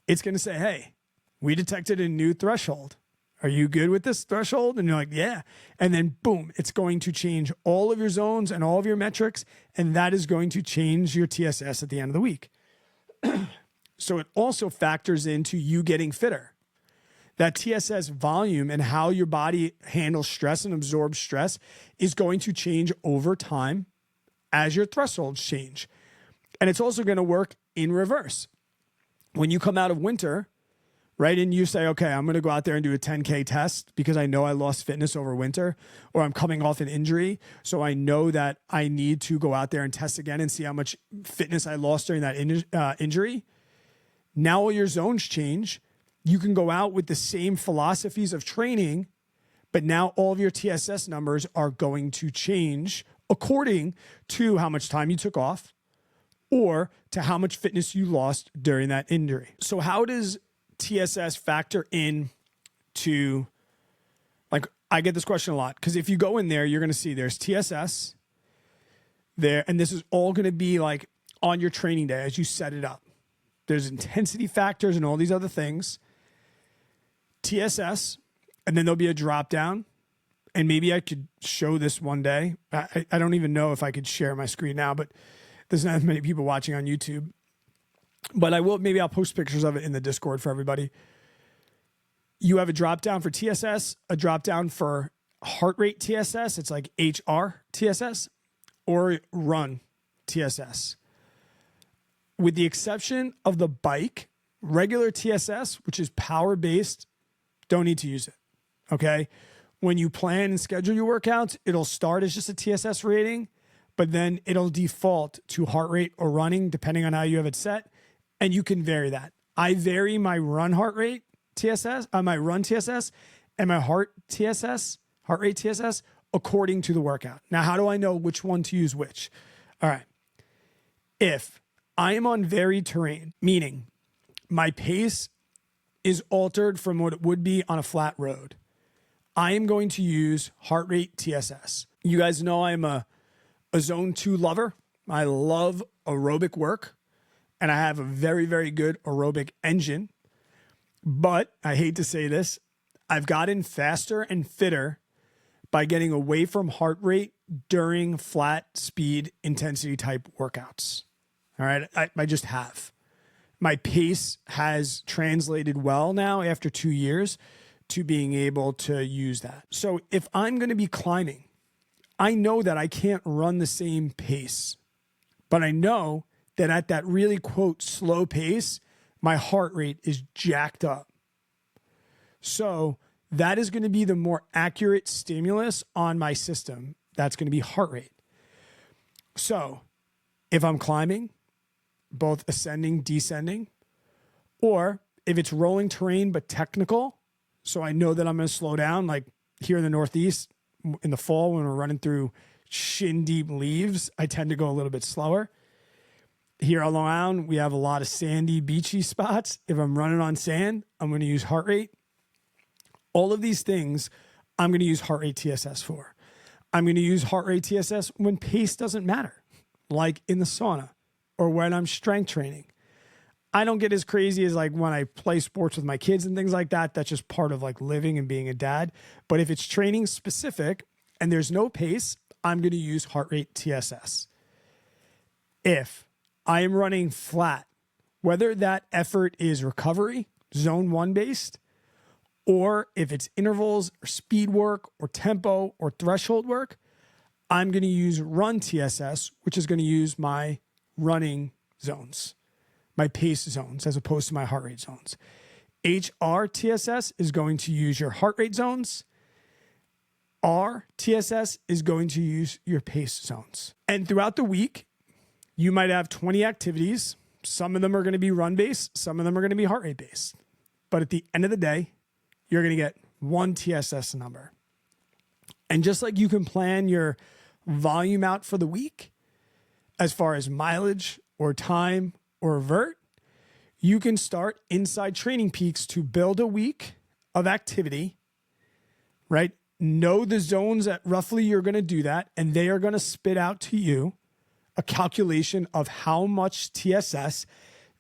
It's going to say, hey, we detected a new threshold. Are you good with this threshold? And you're like, yeah. And then boom, it's going to change all of your zones and all of your metrics. And that is going to change your TSS at the end of the week. So it also factors into you getting fitter. That TSS volume and how your body handles stress and absorbs stress is going to change over time as your thresholds change. And it's also going to work in reverse. When you come out of winter, right, and you say, okay, I'm going to go out there and do a 10K test because I know I lost fitness over winter, or I'm coming off an injury, so I know that I need to go out there and test again and see how much fitness I lost during that injury. Now all your zones change. You can go out with the same philosophies of training, but now all of your TSS numbers are going to change according to how much time you took off or to how much fitness you lost during that injury. So how does TSS factor in to, like, I get this question a lot because if you go in there, you're going to see there's TSS there, and this is all going to be like on your training day as you set it up. There's intensity factors and all these other things. TSS, and then there'll be a drop down, and maybe I could show this one day. I don't even know if I could share my screen now, but there's not as many people watching on YouTube. But I will, maybe I'll post pictures of it in the Discord for everybody. You have a drop down for TSS, a drop down for heart rate TSS. It's like HR TSS or run TSS. With the exception of the bike, regular TSS, which is power based, don't need to use it. Okay. When you plan and schedule your workouts, it'll start as just a TSS rating, but then it'll default to heart rate or running, depending on how you have it set. And you can vary that. I vary my run heart rate TSS, my run TSS, and my heart rate TSS, according to the workout. Now, how do I know which one to use which? All right. If I am on varied terrain, meaning my pace is altered from what it would be on a flat road, I am going to use heart rate TSS. You guys know I'm a zone 2 lover. I love aerobic work. And I have a very, very good aerobic engine. But I hate to say this, I've gotten faster and fitter by getting away from heart rate during flat speed intensity type workouts. All right, I just have. My pace has translated well now after 2 years to being able to use that. So if I'm going to be climbing, I know that I can't run the same pace But I know that at that really, quote, slow pace, my heart rate is jacked up. So that is going to be the more accurate stimulus on my system. That's going to be heart rate. So if I'm climbing, both ascending, descending, or if it's rolling terrain but technical, so I know that I'm going to slow down, like here in the Northeast in the fall when we're running through shin deep leaves, I tend to go a little bit slower. Here on Long Island, we have a lot of sandy, beachy spots. If I'm running on sand, I'm going to use heart rate. All of these things, I'm going to use heart rate TSS for. I'm going to use heart rate TSS when pace doesn't matter, like in the sauna or when I'm strength training. I don't get as crazy as like when I play sports with my kids and things like that. That's just part of like living and being a dad. But if it's training specific and there's no pace, I'm going to use heart rate TSS. If I am running flat, whether that effort is recovery, zone 1 based, or if it's intervals or speed work or tempo or threshold work, I'm going to use run TSS, which is going to use my running zones, my pace zones, as opposed to my heart rate zones. HR TSS is going to use your heart rate zones. R TSS is going to use your pace zones. And throughout the week, you might have 20 activities. Some of them are going to be run based. Some of them are going to be heart rate based. But at the end of the day, you're going to get one TSS number. And just like you can plan your volume out for the week, as far as mileage or time or vert, you can start inside Training Peaks to build a week of activity, right? Know the zones that roughly you're going to do that, and they are going to spit out to you a calculation of how much TSS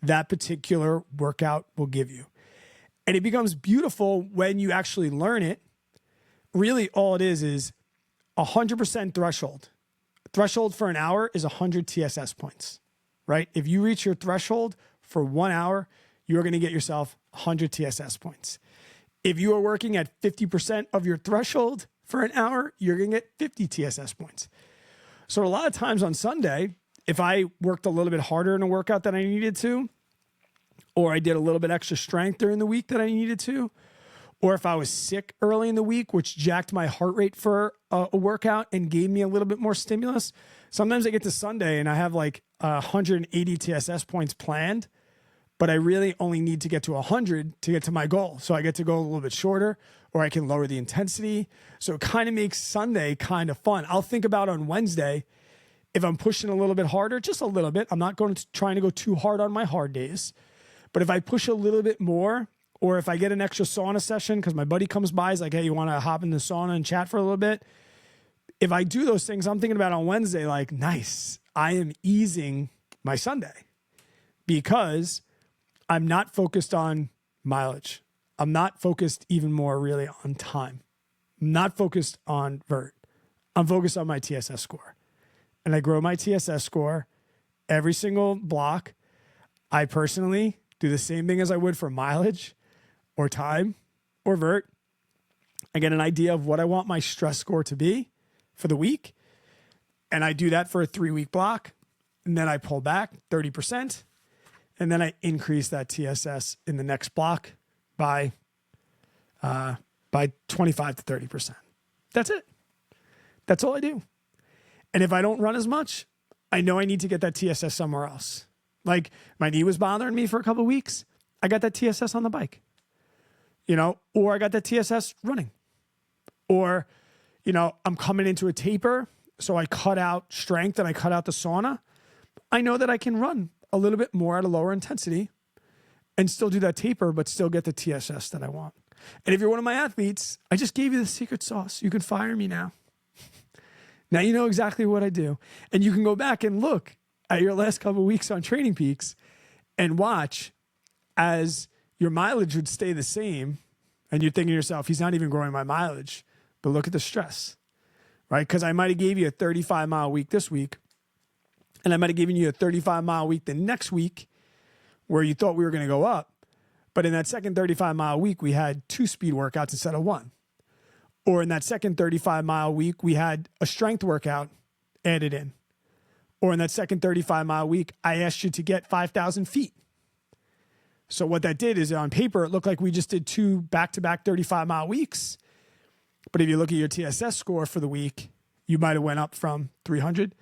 that particular workout will give you. And it becomes beautiful when you actually learn it. Really, all it is 100% threshold. Threshold for an hour is 100 TSS points, right? If you reach your threshold for 1 hour, you're going to get yourself 100 TSS points. If you are working at 50% of your threshold for an hour, you're going to get 50 TSS points. So a lot of times on Sunday, if I worked a little bit harder in a workout than I needed to, or I did a little bit extra strength during the week that I needed to, or if I was sick early in the week, which jacked my heart rate for a workout and gave me a little bit more stimulus, sometimes I get to Sunday and I have like 180 TSS points planned, but I really only need to get to 100 to get to my goal. So I get to go a little bit shorter, or I can lower the intensity. So it kind of makes Sunday kind of fun. I'll think about on Wednesday, if I'm pushing a little bit harder, just a little bit. I'm not trying to go too hard on my hard days. But if I push a little bit more, or if I get an extra sauna session because my buddy comes by, is like, hey, you want to hop in the sauna and chat for a little bit? If I do those things, I'm thinking about on Wednesday, like, nice, I am easing my Sunday because I'm not focused on mileage. I'm not focused even more really on time. I'm not focused on vert. I'm focused on my TSS score. And I grow my TSS score every single block. I personally do the same thing as I would for mileage or time or vert. I get an idea of what I want my stress score to be for the week. And I do that for a 3-week block. And then I pull back 30%. And then I increase that TSS in the next block by 25 to 30%. That's it. That's all I do. And if I don't run as much, I know I need to get that TSS somewhere else. Like my knee was bothering me for a couple of weeks. I got that TSS on the bike, or I got that TSS running, or, I'm coming into a taper. So I cut out strength and I cut out the sauna. I know that I can run a little bit more at a lower intensity and still do that taper, but still get the TSS that I want. And if you're one of my athletes, I just gave you the secret sauce. You can fire me now. Now you know exactly what I do. And you can go back and look at your last couple of weeks on Training Peaks and watch as your mileage would stay the same. And you're thinking to yourself, he's not even growing my mileage. But look at the stress, right? Because I might have gave you a 35-mile week this week. And I might have given you a 35-mile week the next week where you thought we were going to go up. But in that second 35-mile week, we had 2 speed workouts instead of 1. Or in that second 35-mile week, we had a strength workout added in. Or in that second 35-mile week, I asked you to get 5,000 feet. So what that did is on paper, it looked like we just did 2 back-to-back 35-mile weeks. But if you look at your TSS score for the week, you might have went up from 300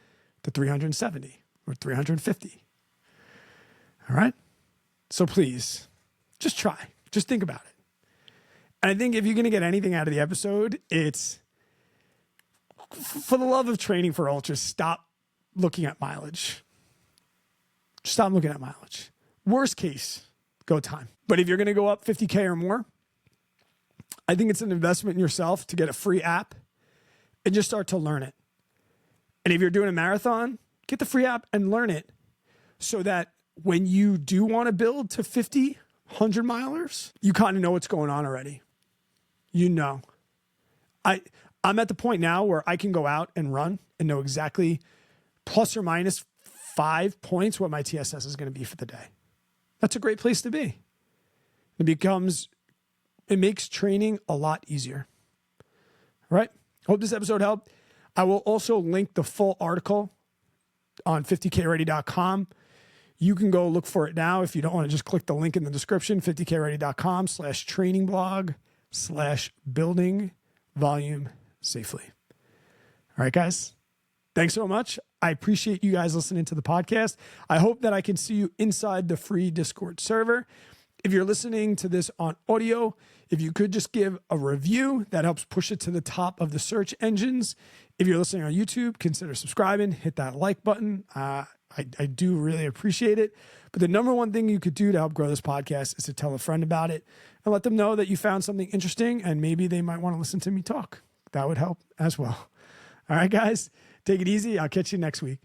to 370 or 350. All right? So please, just try. Just think about it. And I think if you're going to get anything out of the episode, it's for the love of training for ultras, stop looking at mileage. Just stop looking at mileage. Worst case, go time. But if you're going to go up 50K or more, I think it's an investment in yourself to get a free app and just start to learn it. And if you're doing a marathon, get the free app and learn it so that when you do want to build to 50, 100 milers, you kind of know what's going on already. You know. I'm at the point now where I can go out and run and know exactly plus or minus 5 points what my TSS is going to be for the day. That's a great place to be. It makes training a lot easier. All right? Hope this episode helped. I will also link the full article on 50kready.com. You can go look for it now if you don't want to just click the link in the description, 50kready.com/training blog/building volume safely. All right, guys. Thanks so much. I appreciate you guys listening to the podcast. I hope that I can see you inside the free Discord server. If you're listening to this on audio, if you could just give a review, that helps push it to the top of the search engines. If you're listening on YouTube, consider subscribing, hit that like button. I do really appreciate it. But the number one thing you could do to help grow this podcast is to tell a friend about it and let them know that you found something interesting and maybe they might want to listen to me talk. That would help as well. All right, guys, take it easy. I'll catch you next week.